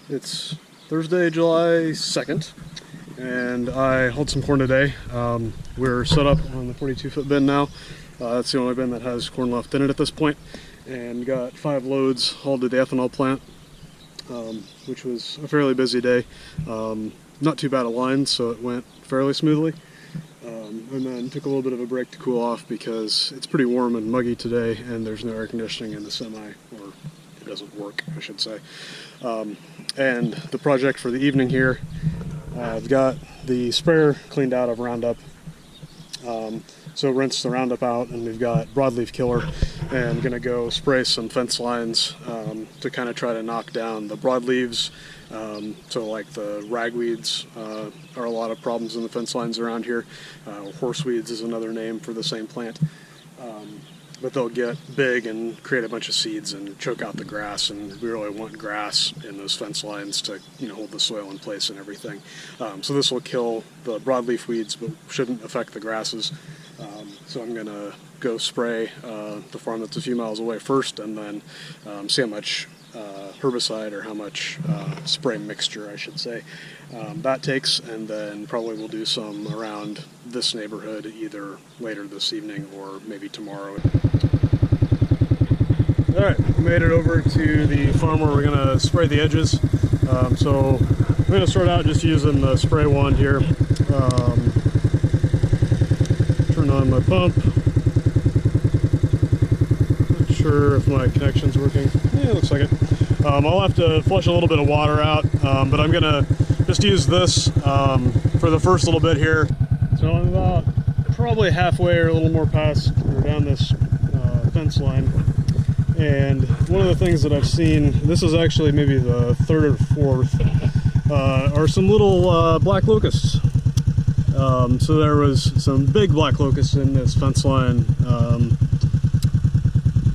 It's Thursday, July 2nd, and I hauled some corn today. We're set up on the 42-foot bin now. That's the only bin that has corn left in it at this point, and got 5 loads hauled to the ethanol plant, which was a fairly busy day. Not too bad a line, so it went fairly smoothly. And then took a little bit of a break to cool off because it's pretty warm and muggy today, and there's no air conditioning in the semi, or it doesn't work, I should say. And the project for the evening here, I've got the sprayer cleaned out of Roundup. So rinse the Roundup out, and we've got broadleaf killer, and I'm gonna go spray some fence lines to kind of try to knock down the broadleaves. So like the ragweeds are a lot of problems in the fence lines around here. Horseweeds is another name for the same plant. But they'll get big and create a bunch of seeds and choke out the grass, and we really want grass in those fence lines to, hold the soil in place and everything. So this will kill the broadleaf weeds, but shouldn't affect the grasses. So I'm gonna go spray the farm that's a few miles away first, and then see how much herbicide, or how much spray mixture, I should say, that takes, and then probably we'll do some around this neighborhood either later this evening or maybe tomorrow. Alright, made it over to the farm where we're going to spray the edges. So I'm going to start out just using the spray wand here. Turn on my pump. Not sure if my connection's working. Yeah, it looks like it. I'll have to flush a little bit of water out, but I'm gonna just use this for the first little bit here. So I'm about probably halfway or a little more past or down this fence line, and one of the things that I've seen, this is actually maybe the 3rd or 4th, are some little black locusts. So there was some big black locusts in this fence line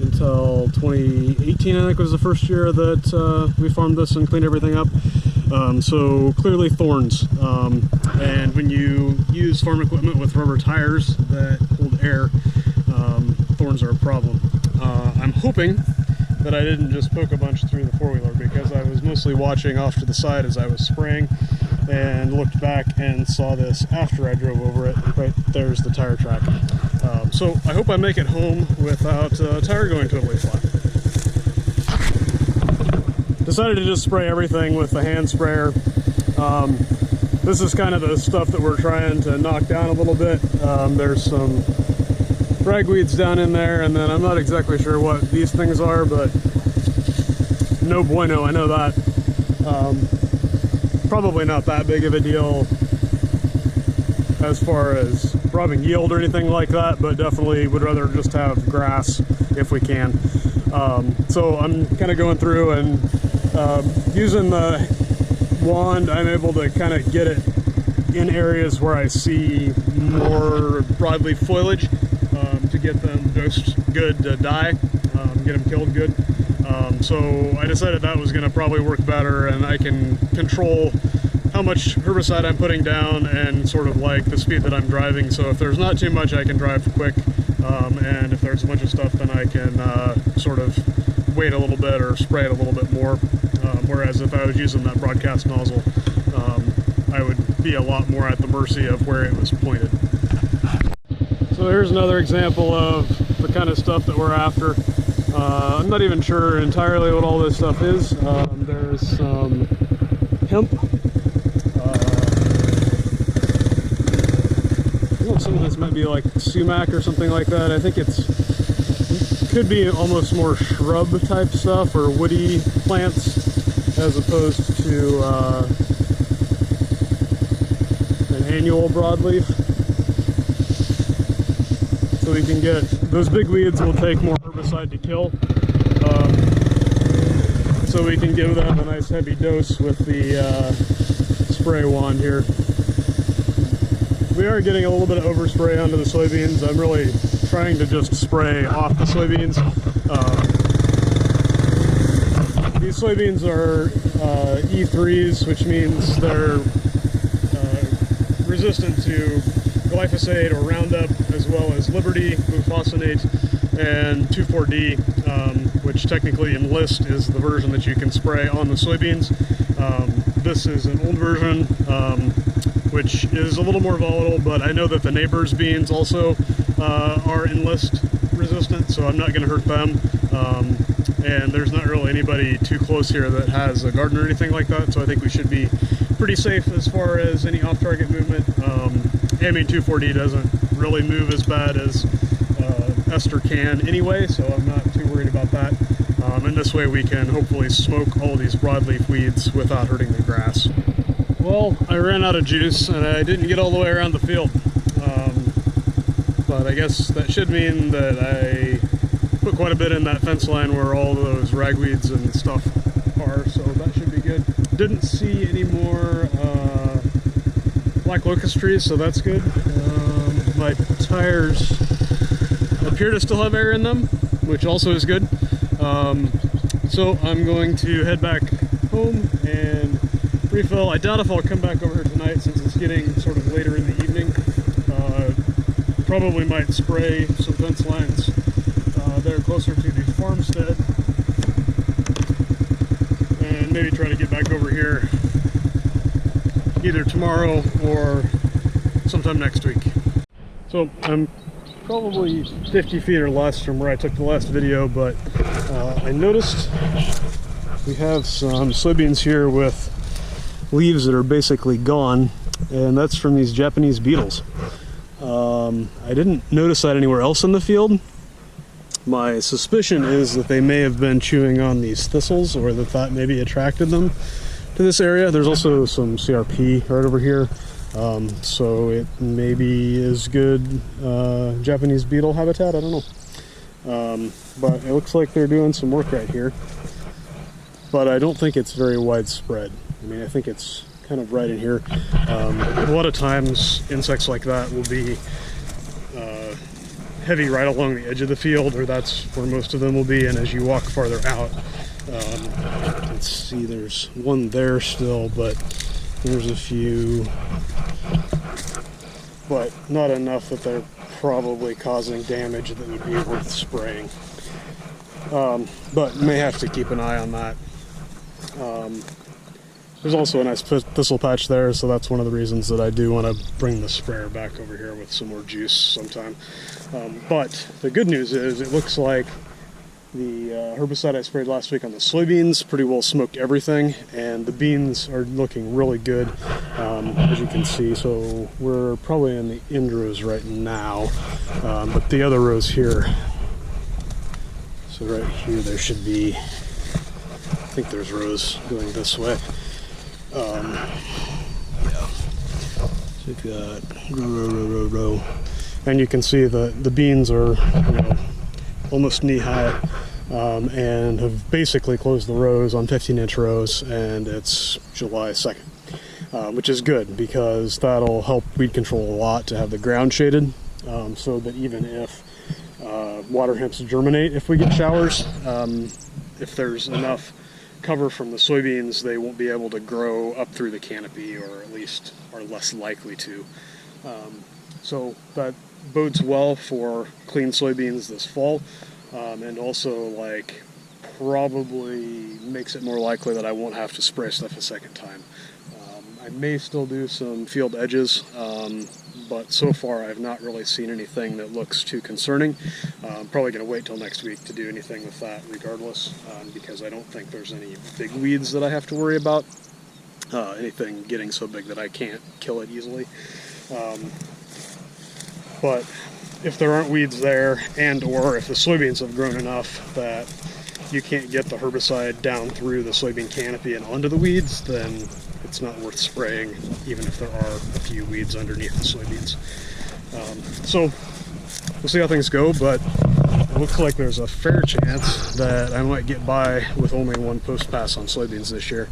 until 2018, I think, was the first year that we farmed this and cleaned everything up. So clearly thorns. And when you use farm equipment with rubber tires that hold air, thorns are a problem. I'm hoping that I didn't just poke a bunch through the four-wheeler, because I was mostly watching off to the side as I was spraying, and looked back and saw this after I drove over it. Right there's the tire track. So I hope I make it home without a tire going totally flat. Decided to just spray everything with the hand sprayer. This is kind of the stuff that we're trying to knock down a little bit. There's some ragweeds down in there, and then I'm not exactly sure what these things are, but no bueno, I know that. Probably not that big of a deal as far as robbing yield or anything like that, but definitely would rather just have grass if we can. So I'm kind of going through and using the wand, I'm able to kind of get it in areas where I see more broadleaf foliage, to get them dosed good to die, get them killed good. So I decided that was going to probably work better, and I can control how much herbicide I'm putting down and sort of like the speed that I'm driving. So if there's not too much, I can drive quick, and if there's a bunch of stuff, then I can sort of wait a little bit or spray it a little bit more. Whereas if I was using that broadcast nozzle, I would be a lot more at the mercy of where it was pointed. So here's another example of the kind of stuff that we're after. I'm not even sure entirely what all this stuff is. There's some hemp. Some of this might be like sumac or something like that. I think it could be almost more shrub type stuff or woody plants, as opposed to an annual broadleaf. So we can get those big weeds will take more herbicide to kill. So we can give them a nice heavy dose with the spray wand here. We are getting a little bit of overspray onto the soybeans. I'm really trying to just spray off the soybeans. These soybeans are E3s, which means they're resistant to glyphosate or Roundup, as well as Liberty, glufosinate, and 2,4-D, which technically in list is the version that you can spray on the soybeans. This is an old version, which is a little more volatile, but I know that the neighbors' beans also are enlist resistant, so I'm not going to hurt them. And there's not really anybody too close here that has a garden or anything like that, so I think we should be pretty safe as far as any off-target movement. I mean, 2,4-D doesn't really move as bad as ester can anyway, so I'm not too worried about that. And this way we can hopefully smoke all these broadleaf weeds without hurting the grass. Well, I ran out of juice and I didn't get all the way around the field. But I guess that should mean that I put quite a bit in that fence line where all those ragweeds and stuff are, so that should be good. Didn't see any more black locust trees, so that's good. My tires appear to still have air in them, which also is good. So I'm going to head back home and refill. I doubt if I'll come back over here tonight since it's getting sort of later in the evening. Probably might spray some fence lines there closer to the farmstead and maybe try to get back over here either tomorrow or sometime next week. So I'm probably 50 feet or less from where I took the last video, but I noticed we have some soybeans here with leaves that are basically gone, and that's from these Japanese beetles. I didn't notice that anywhere else in the field. My suspicion is that they may have been chewing on these thistles, or that maybe attracted them to this area. There's also some CRP right over here, so it maybe is good Japanese beetle habitat, I don't know. But it looks like they're doing some work right here, but I don't think it's very widespread. I mean, I think it's kind of right in here. A lot of times insects like that will be heavy right along the edge of the field, or that's where most of them will be, and as you walk farther out, let's see, there's one there still, but there's a few, but not enough that they're probably causing damage that would be worth spraying. But may have to keep an eye on that. There's also a nice thistle patch there, so that's one of the reasons that I do want to bring the sprayer back over here with some more juice sometime. But the good news is it looks like the herbicide I sprayed last week on the soybeans pretty well smoked everything, and the beans are looking really good, as you can see. So we're probably in the end rows right now, but the other rows here, so right here there should be, I think there's rows going this way. Yeah. So you've got row, and you can see the beans are, almost knee high, and have basically closed the rows on 15-inch rows, and it's July 2nd, which is good because that'll help weed control a lot to have the ground shaded, so that even if water hemps germinate, if we get showers, if there's enough cover from the soybeans, they won't be able to grow up through the canopy, or at least are less likely to. So that bodes well for clean soybeans this fall, and also probably makes it more likely that I won't have to spray stuff a second time. I may still do some field edges, but so far I've not really seen anything that looks too concerning. I'm probably going to wait till next week to do anything with that regardless, because I don't think there's any big weeds that I have to worry about. Anything getting so big that I can't kill it easily. But if there aren't weeds there, and or if the soybeans have grown enough that you can't get the herbicide down through the soybean canopy and onto the weeds, then it's not worth spraying, even if there are a few weeds underneath the soybeans. So we'll see how things go, but it looks like there's a fair chance that I might get by with only one post pass on soybeans this year,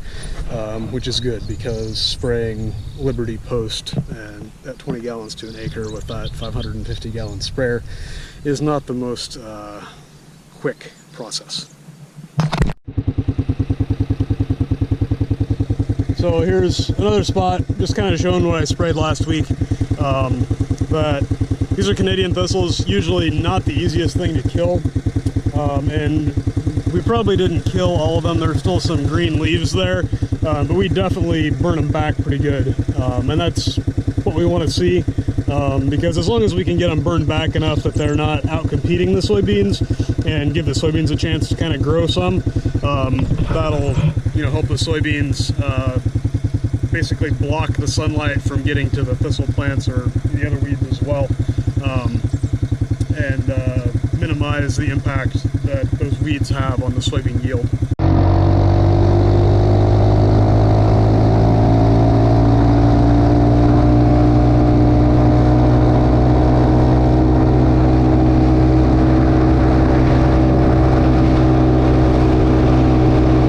which is good because spraying Liberty Post and at 20 gallons to an acre with that 550 gallon sprayer is not the most quick process. So here's another spot, just kind of showing what I sprayed last week. But these are Canadian thistles, usually not the easiest thing to kill, and We probably didn't kill all of them. There's still some green leaves there, but we definitely burn them back pretty good. And that's what we want to see, because as long as we can get them burned back enough that they're not out competing the soybeans and give the soybeans a chance to kind of grow some, that'll, you know, help the soybeans basically block the sunlight from getting to the thistle plants or the other weeds as well, and minimize the impact that those weeds have on the soybean yield.